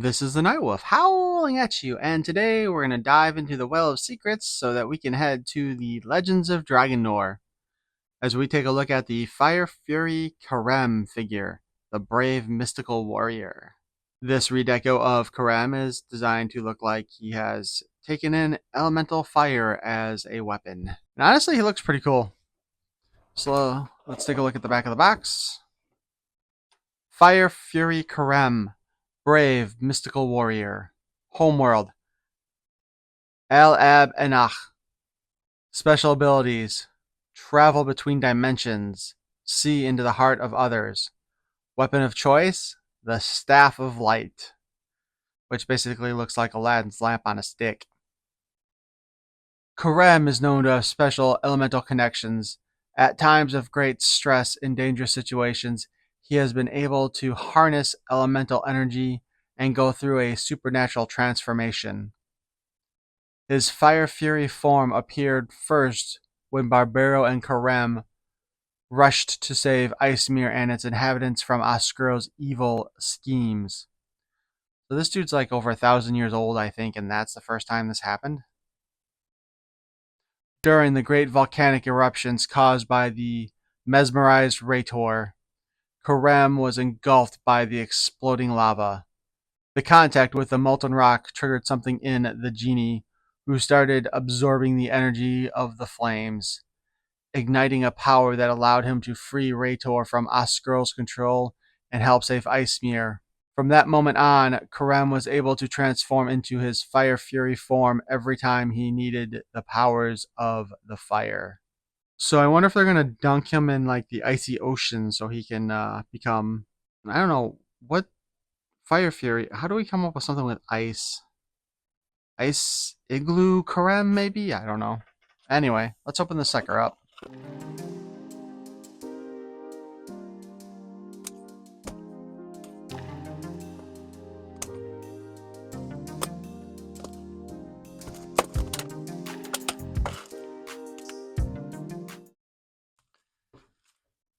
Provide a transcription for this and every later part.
This is the Night Wolf howling at you, and today we're going to dive into the Well of Secrets so that we can head to the Legends of Dragonore as we take a look at the Fire Fury Ka-Rem figure, the brave mystical warrior. This redeco of Ka-Rem is designed to look like he has taken in elemental fire as a weapon. And honestly, he looks pretty cool. So let's take a look at the back of the box. Fire Fury Ka-Rem, brave mystical warrior. Homeworld. El Ab Enach. Special abilities. Travel between dimensions. See into the heart of others. Weapon of choice. The Staff of Light. Which basically looks like Aladdin's lamp on a stick. Ka-Rem is known to have special elemental connections. At times of great stress in dangerous situations, he has been able to harness elemental energy and go through a supernatural transformation. His Fire Fury form appeared first when Barbaro and Ka-Rem rushed to save Icemere and its inhabitants from Oskuro's evil schemes. So this dude's like over 1,000 years old, I think, and that's the first time this happened. During the great volcanic eruptions caused by the mesmerized Raytor, Ka-Rem was engulfed by the exploding lava. The contact with the molten rock triggered something in the genie, who started absorbing the energy of the flames, igniting a power that allowed him to free Raytor from Oskuro's control and help save Icemere. From that moment on, Ka-Rem was able to transform into his Fire Fury form every time he needed the powers of the fire. So I wonder if they're going to dunk him in like the icy ocean so he can become, I don't know, what Fire Fury, how do we come up with something with ice? Ice Igloo Ka-Rem, maybe? I don't know. Anyway, let's open this sucker up.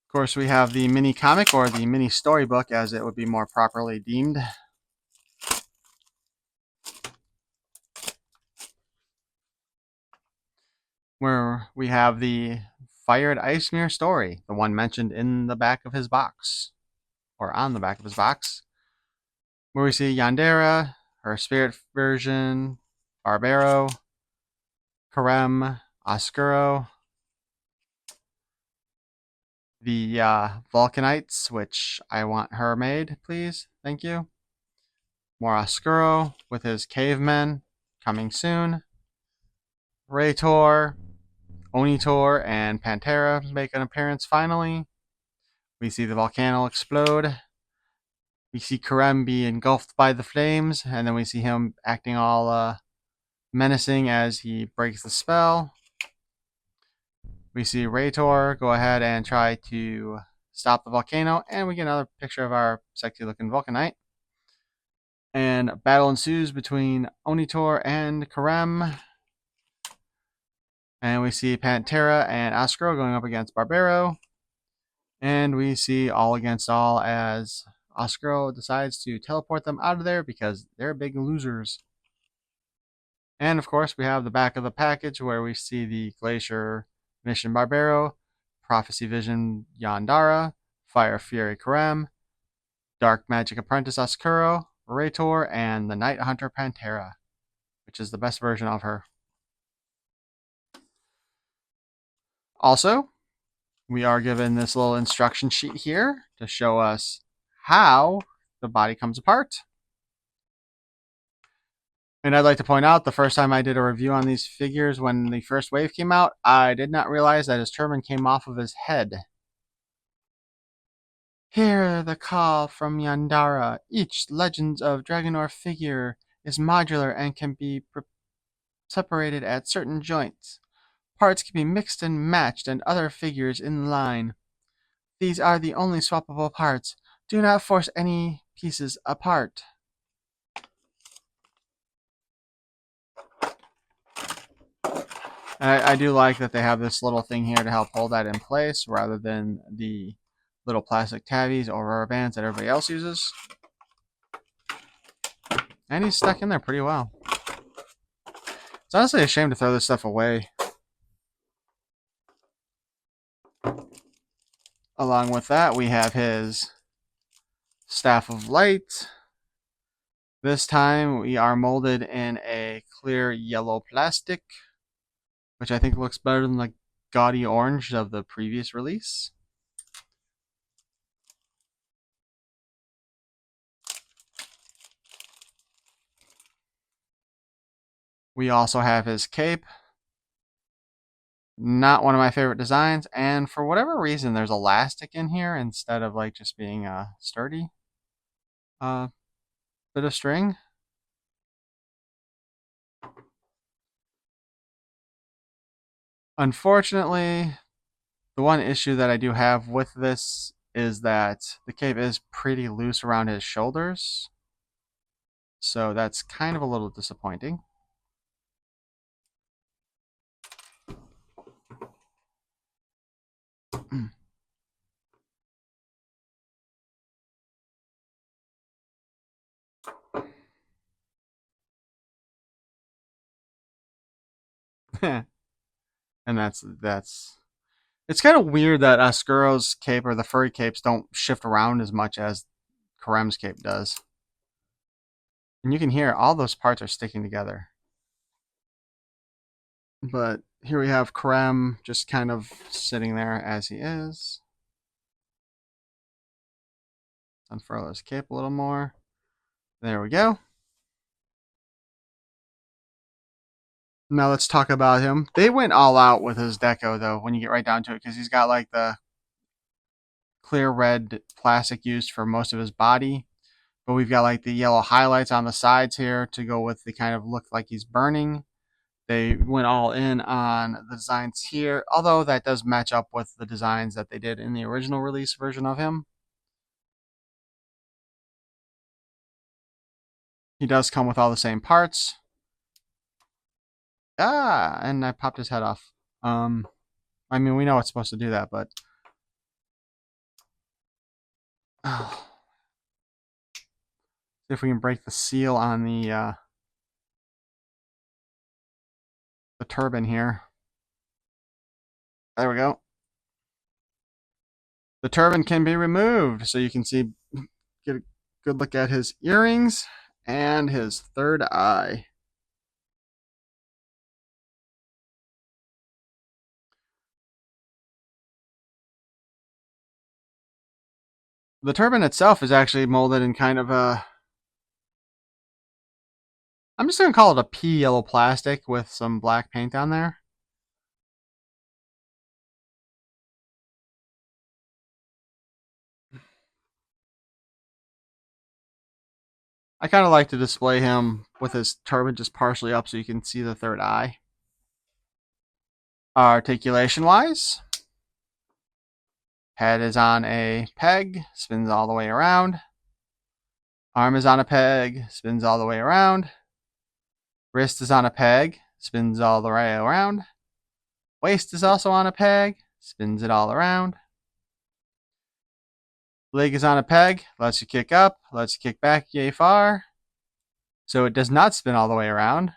Of course, we have the mini comic, or the mini storybook as it would be more properly deemed. Where we have the Fired Icemere story, the one mentioned in the back of his box, or on the back of his box, where we see Yondara, her spirit version, Barbaro, Ka-Rem, Oskuro, the Vulcanites, which I want her made, please, thank you. More Oskuro with his cavemen, coming soon. Raytor, Onitor, and Pantera make an appearance finally. We see the volcano explode. We see Ka-Rem be engulfed by the flames, and then we see him acting all menacing as he breaks the spell. We see Raytor go ahead and try to stop the volcano, and we get another picture of our sexy looking Vulcanite. And battle ensues between Onitor and Ka-Rem. And we see Pantera and Oskuro going up against Barbaro. And we see all against all as Oskuro decides to teleport them out of there because they're big losers. And of course, we have the back of the package where we see the Glacier Mission Barbaro, Prophecy Vision Yondara, Fire Fury Ka-Rem, Dark Magic Apprentice Oskuro, Raytor, and the Night Hunter Pantera, which is the best version of her. Also, we are given this little instruction sheet here to show us how the body comes apart. And I'd like to point out, the first time I did a review on these figures when the first wave came out, I did not realize that his turban came off of his head. Hear the call from Yondara. Each Legends of Dragonore figure is modular and can be separated at certain joints. Parts can be mixed and matched and other figures in line. These are the only swappable parts. Do not force any pieces apart. I do like that they have this little thing here to help hold that in place rather than the little plastic tabbies or rubber bands that everybody else uses. And he's stuck in there pretty well. It's honestly a shame to throw this stuff away. Along with that, we have his Staff of Light. This time we are molded in a clear yellow plastic, which I think looks better than the gaudy orange of the previous release. We also have his cape. Not one of my favorite designs, and for whatever reason there's elastic in here instead of like just being a sturdy bit of string. Unfortunately, the one issue that I do have with this is that the cape is pretty loose around his shoulders, so that's kind of a little disappointing. And that's it's kind of weird that Oskuro's cape or the furry capes don't shift around as much as Ka-Rem's cape does. And you can hear all those parts are sticking together. But here we have Ka-Rem just kind of sitting there as he is. Unfurl his cape a little more. There we go. Now let's talk about him. They went all out with his deco though when you get right down to it, because he's got like the clear red plastic used for most of his body. But we've got like the yellow highlights on the sides here to go with the kind of look like he's burning. They went all in on the designs here, although that does match up with the designs that they did in the original release version of him. He does come with all the same parts. Ah, and I popped his head off. I mean, we know it's supposed to do that, but oh. See if we can break the seal on the turban here. There we go. The turban can be removed, so you can see, get a good look at his earrings and his third eye. The turban itself is actually molded in kind of a, I'm just going to call it a pea yellow plastic with some black paint on there. I kind of like to display him with his turban just partially up so you can see the third eye. Articulation wise, head is on a peg, spins all the way around. Arm is on a peg, spins all the way around. Wrist is on a peg, spins all the way around. Waist is also on a peg, spins it all around. Leg is on a peg, lets you kick up, lets you kick back yay far. So it does not spin all the way around,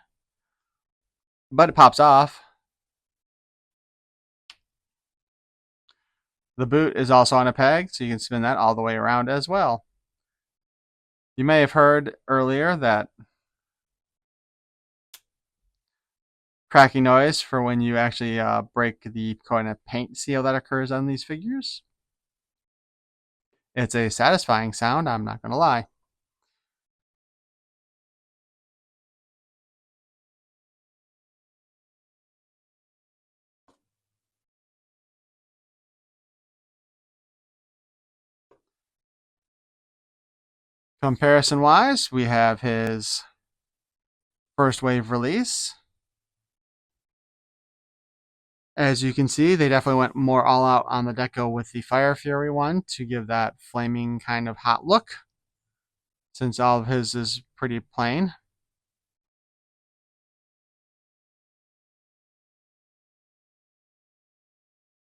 but it pops off. The boot is also on a peg, so you can spin that all the way around as well. You may have heard earlier that cracking noise for when you actually break the kind of paint seal that occurs on these figures. It's a satisfying sound, I'm not going to lie. Comparison wise, we have his first wave release. As you can see, they definitely went more all out on the deco with the Fire Fury one to give that flaming kind of hot look, since all of his is pretty plain.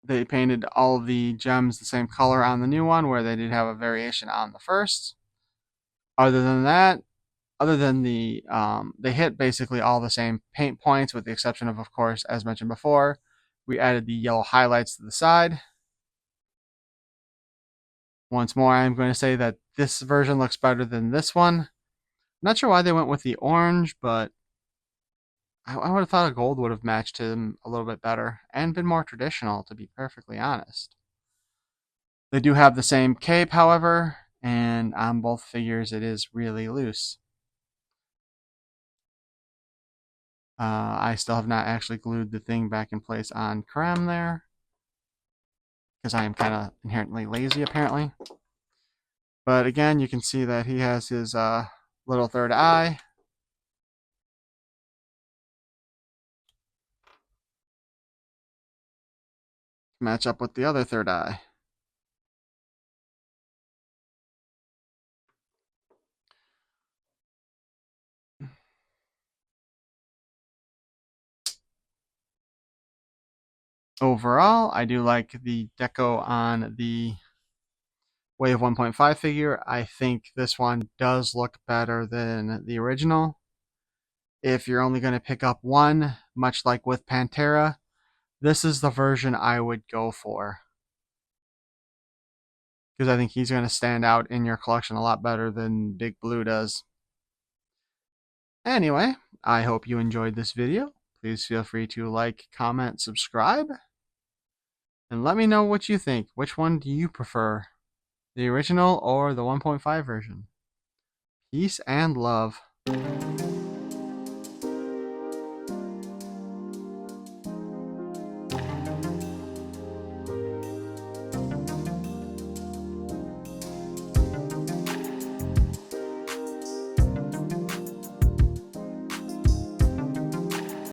They painted all of the gems the same color on the new one, where they did have a variation on the first. Other than that, Other than they hit basically all the same paint points, with the exception of course, as mentioned before, we added the yellow highlights to the side. Once more, I'm going to say that this version looks better than this one. I'm not sure why they went with the orange, but I would have thought a gold would have matched him a little bit better and been more traditional, to be perfectly honest. They do have the same cape, however, and on both figures it is really loose. I still have not actually glued the thing back in place on Ka-Rem there, because I am kind of inherently lazy, apparently. But again, you can see that he has his little third eye. Match up with the other third eye. Overall, I do like the deco on the Wave 1.5 figure. I think this one does look better than the original. If you're only going to pick up one, much like with Pantera, this is the version I would go for, because I think he's going to stand out in your collection a lot better than Big Blue does. Anyway, I hope you enjoyed this video. Please feel free to like, comment, subscribe, and let me know what you think. Which one do you prefer? The original or the 1.5 version? Peace and love.